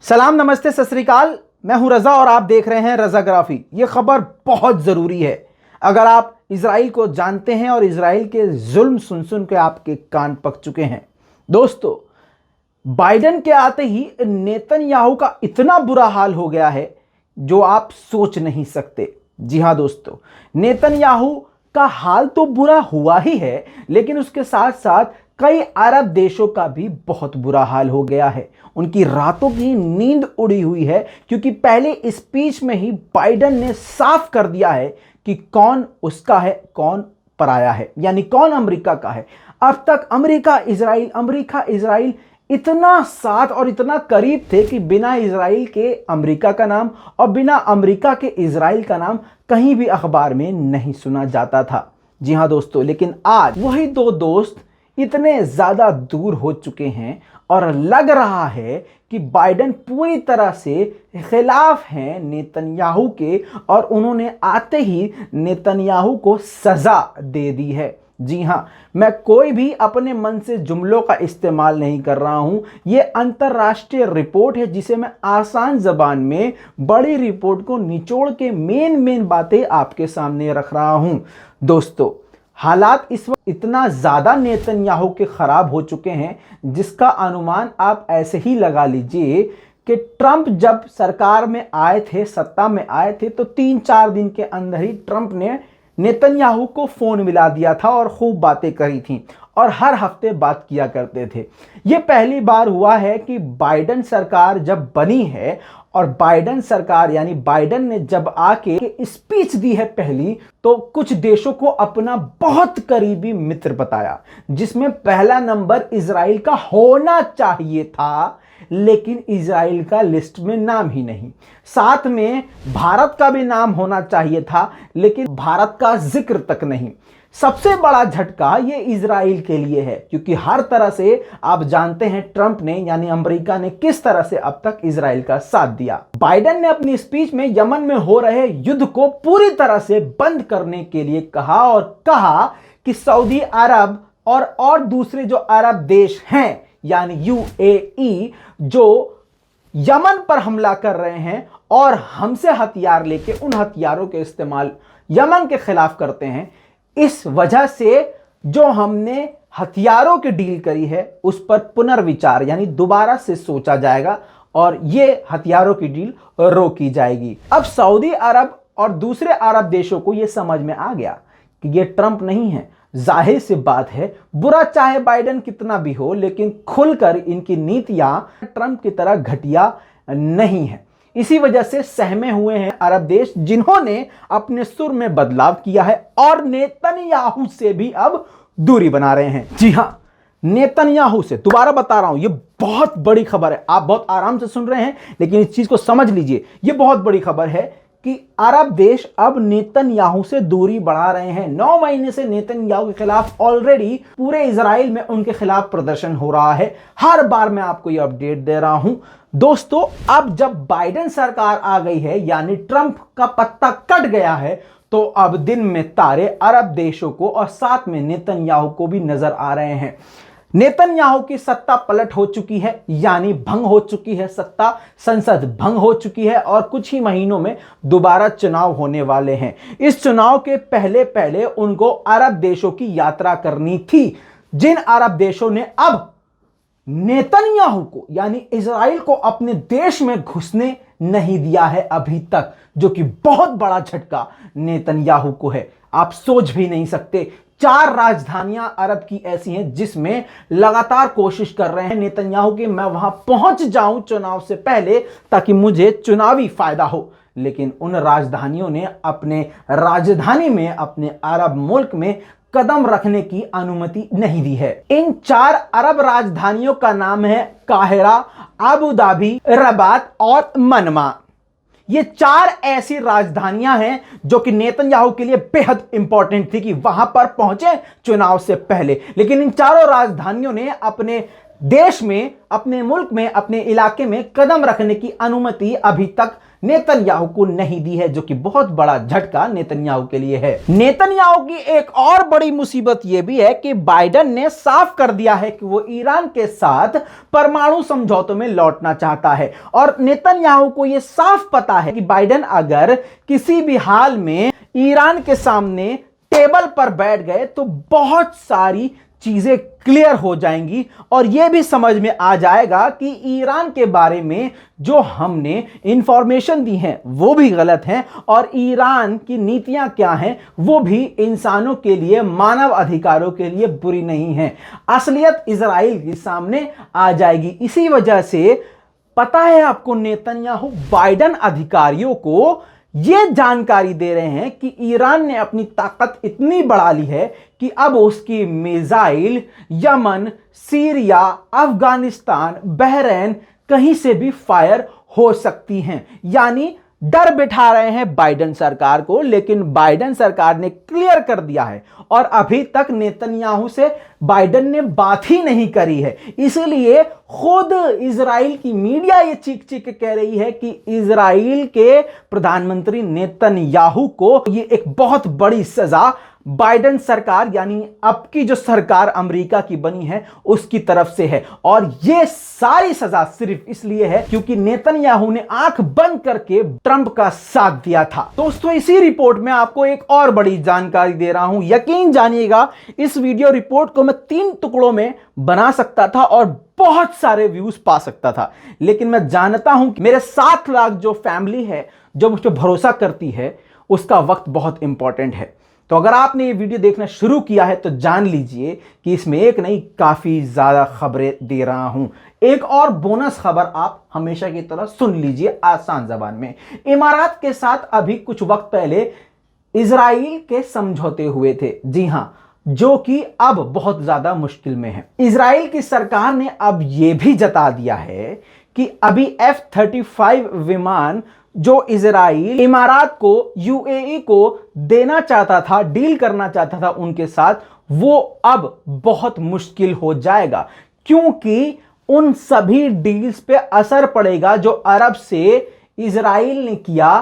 सलाम, नमस्ते, सत श्री अकाल। मैं हूं रजा और आप देख रहे हैं रजाग्राफी। ये खबर बहुत ज़रूरी है। अगर आप इजराइल को जानते हैं और इजराइल के जुल्म सुन सुन के आपके कान पक चुके हैं। दोस्तों, बाइडेन के आते ही नेतन्याहू का इतना बुरा हाल हो गया है जो आप सोच नहीं सकते। जी हां दोस्तों, नेतन्याहू का हाल तो बुरा हुआ ही है, लेकिन उसके साथ साथ कई अरब देशों का भी बहुत बुरा हाल हो गया है। उनकी रातों की नींद उड़ी हुई है, क्योंकि पहले स्पीच में ही बाइडेन ने साफ कर दिया है कि कौन उसका है, कौन पराया है, यानी कौन अमेरिका का है। अब तक अमेरिका इजराइल इतना साथ और इतना करीब थे कि बिना इजराइल के अमेरिका का नाम और बिना अमेरिका के इजराइल का नाम कहीं भी अखबार में नहीं सुना जाता था। जी हां दोस्तों, लेकिन आज वही दो दोस्त इतने ज्यादा दूर हो चुके हैं और लग रहा है कि बाइडेन पूरी तरह से खिलाफ हैं नेतन्याहू के, और उन्होंने आते ही नेतन्याहू को सजा दे दी है। जी हां, मैं कोई भी अपने मन से जुमलों का इस्तेमाल नहीं कर रहा हूं। यह अंतरराष्ट्रीय रिपोर्ट है, जिसे मैं आसान जबान में बड़ी रिपोर्ट को निचोड़ के मेन बातें आपके सामने रख रहा हूं। दोस्तों, हालात इस वक्त इतना ज्यादा नेतन्याहू के खराब हो चुके हैं, जिसका अनुमान आप ऐसे ही लगा लीजिए कि ट्रंप जब सरकार में आए थे, सत्ता में आए थे, तो 3-4 दिन के अंदर ही ट्रंप ने नेतन्याहू को फोन मिला दिया था और खूब बातें करी थी और हर हफ्ते बात किया करते थे। यह पहली बार हुआ है कि बाइडेन सरकार जब बनी है और बाइडेन सरकार यानी बाइडेन ने जब आके स्पीच दी है पहली, तो कुछ देशों को अपना बहुत करीबी मित्र बताया, जिसमें पहला नंबर इजराइल का होना चाहिए था, लेकिन इजराइल का लिस्ट में नाम ही नहीं। साथ में भारत का भी नाम होना चाहिए था, लेकिन भारत का जिक्र तक नहीं। सबसे बड़ा झटका ये इजराइल के लिए है, क्योंकि हर तरह से आप जानते हैं ट्रंप ने यानी अमेरिका ने किस तरह से अब तक इजराइल का साथ दिया। बाइडेन ने अपनी स्पीच में यमन में हो रहे युद्ध को पूरी तरह से बंद करने के लिए कहा और कहा कि सऊदी अरब और दूसरे जो अरब देश हैं यानी यूएई, जो यमन पर हमला कर रहे हैं और हमसे हथियार लेके उन हथियारों के इस्तेमाल यमन के खिलाफ करते हैं, इस वजह से जो हमने हथियारों की डील करी है उस पर पुनर्विचार यानी दोबारा से सोचा जाएगा और ये हथियारों की डील रोकी जाएगी। अब सऊदी अरब और दूसरे अरब देशों को यह समझ में आ गया कि ये ट्रंप नहीं है। जाहिर सी बात है, बुरा चाहे बाइडेन कितना भी हो, लेकिन खुलकर इनकी नीतियां ट्रंप की तरह घटिया नहीं है। इसी वजह से सहमे हुए हैं अरब देश, जिन्होंने अपने सुर में बदलाव किया है और नेतन्याहू से भी अब दूरी बना रहे हैं। जी हां, नेतन्याहू से दोबारा बता रहा हूं, यह बहुत बड़ी खबर है। आप बहुत आराम से सुन रहे हैं, लेकिन इस चीज को समझ लीजिए, यह बहुत बड़ी खबर है कि अरब देश अब नेतन्याहू से दूरी बढ़ा रहे हैं। 9 महीने से नेतन्याहू के खिलाफ ऑलरेडी पूरे इजराइल में उनके खिलाफ प्रदर्शन हो रहा है। हर बार मैं आपको यह अपडेट दे रहा हूं। दोस्तों, अब जब बाइडेन सरकार आ गई है यानी ट्रंप का पत्ता कट गया है, तो अब दिन में तारे अरब देशों को और साथ में नेतन्याहू को भी नजर आ रहे हैं। नेतन्याहू की सत्ता पलट हो चुकी है, यानी भंग हो चुकी है सत्ता, संसद भंग हो चुकी है और कुछ ही महीनों में दोबारा चुनाव होने वाले हैं। इस चुनाव के पहले पहले उनको अरब देशों की यात्रा करनी थी, जिन अरब देशों ने अब नेतन्याहू को यानी इजराइल को अपने देश में घुसने नहीं दिया है अभी तक, जो कि बहुत बड़ा झटका नेतन्याहू को है। आप सोच भी नहीं सकते, 4 राजधानियां अरब की ऐसी हैं जिसमें लगातार कोशिश कर रहे हैं नेतन्याहू कि मैं वहां पहुंच जाऊं चुनाव से पहले, ताकि मुझे चुनावी फायदा हो। लेकिन उन राजधानियों ने अपने राजधानी में, अपने अरब मुल्क में कदम रखने की अनुमति नहीं दी है। इन 4 अरब राजधानियों का नाम है काहिरा, अबू धाबी, रबात और मनमा। ये 4 ऐसी राजधानियां हैं जो कि नेतन्याहू के लिए बेहद इंपॉर्टेंट थी कि वहां पर पहुंचे चुनाव से पहले। लेकिन इन चारों राजधानियों ने अपने देश में, अपने मुल्क में, अपने इलाके में कदम रखने की अनुमति अभी तक नेतन्याहू को नहीं दी है, जो कि बहुत बड़ा झटका नेतन्याहू के लिए है। नेतन्याहू की एक और बड़ी मुसीबत यह भी है कि बाइडेन ने साफ कर दिया है कि वो ईरान के साथ परमाणु समझौतों में लौटना चाहता है, और नेतन्याहू को यह साफ पता है कि बाइडेन अगर किसी भी हाल में ईरान के सामने टेबल पर बैठ गए तो बहुत सारी चीजें क्लियर हो जाएंगी, और यह भी समझ में आ जाएगा कि ईरान के बारे में जो हमने इंफॉर्मेशन दी है वो भी गलत है, और ईरान की नीतियां क्या हैं वो भी इंसानों के लिए, मानव अधिकारों के लिए बुरी नहीं है। असलियत इजराइल के सामने आ जाएगी। इसी वजह से पता है आपको, नेतन्याहू बाइडेन अधिकारियों को यह जानकारी दे रहे हैं कि ईरान ने अपनी ताकत इतनी बढ़ा ली है कि अब उसकी missile Yemen, Syria, Afghanistan, Bahrain कहीं से भी फायर हो सकती हैं। यानी डर बिठा रहे हैं बाइडेन सरकार को, लेकिन बाइडेन सरकार ने क्लियर कर दिया है, और अभी तक नेतन्याहू से बाइडेन ने बात ही नहीं करी है। इसलिए खुद इजराइल की मीडिया ये चीख चीख के कह रही है कि इजराइल के प्रधानमंत्री नेतन्याहू को ये एक बहुत बड़ी सजा बाइडेन सरकार, यानी अब की जो सरकार अमेरिका की बनी है, उसकी तरफ से है। और यह सारी सजा सिर्फ इसलिए है क्योंकि नेतन्याहू ने आंख बंद करके ट्रंप का साथ दिया था। दोस्तों, इसी रिपोर्ट में आपको एक और बड़ी जानकारी दे रहा हूं। यकीन जानिएगा, इस वीडियो रिपोर्ट को मैं 3 टुकड़ों में बना सकता था और बहुत सारे व्यूज पा सकता था, लेकिन मैं जानता हूं कि मेरे 7 लाख जो फैमिली है, जो मुझ पर भरोसा करती है, उसका वक्त बहुत इंपॉर्टेंट है। तो अगर आपने ये वीडियो देखना शुरू किया है तो जान लीजिए कि इसमें एक नहीं, काफी ज्यादा खबरें दे रहा हूं। एक और बोनस खबर आप हमेशा की तरह सुन लीजिए आसान जबान में। इमारात के साथ अभी कुछ वक्त पहले इजराइल के समझौते हुए थे, जी हां, जो कि अब बहुत ज्यादा मुश्किल में है। इजराइल की सरकार ने अब यह भी जता दिया है कि अभी F-35 विमान जो इजराइल इमारात को, यूएई को देना चाहता था, डील करना चाहता था उनके साथ, वो अब बहुत मुश्किल हो जाएगा, क्योंकि उन सभी डील्स पे असर पड़ेगा जो अरब से इजराइल ने किया,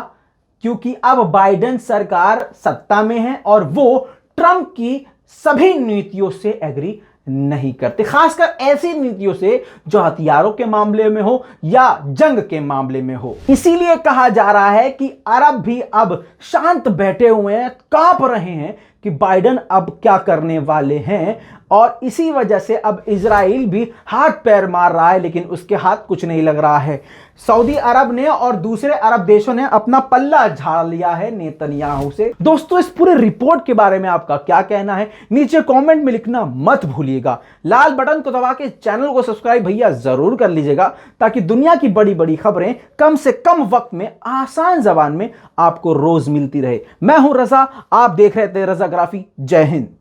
क्योंकि अब बाइडेन सरकार सत्ता में है और वो ट्रंप की सभी नीतियों से एग्री नहीं करते, खासकर ऐसी नीतियों से जो हथियारों के मामले में हो या जंग के मामले में हो। इसीलिए कहा जा रहा है कि अरब भी अब शांत बैठे हुए हैं, कांप रहे हैं कि बाइडेन अब क्या करने वाले हैं, और इसी वजह से अब इजराइल भी हाथ पैर मार रहा है, लेकिन उसके हाथ कुछ नहीं लग रहा है। सऊदी अरब ने और दूसरे अरब देशों ने अपना पल्ला झाड़ लिया है नेतन्याहू से। दोस्तों, इस पूरे रिपोर्ट के बारे में आपका क्या कहना है, नीचे कमेंट में लिखना मत भूलिएगा। लाल बटन को दबा के चैनल को सब्सक्राइब भैया जरूर कर लीजिएगा, ताकि दुनिया की बड़ी बड़ी खबरें कम से कम वक्त में आसान जबान में आपको रोज मिलती रहे। मैं हूं रजा, आप देख रहे थे रजाग्राफी। जय हिंद।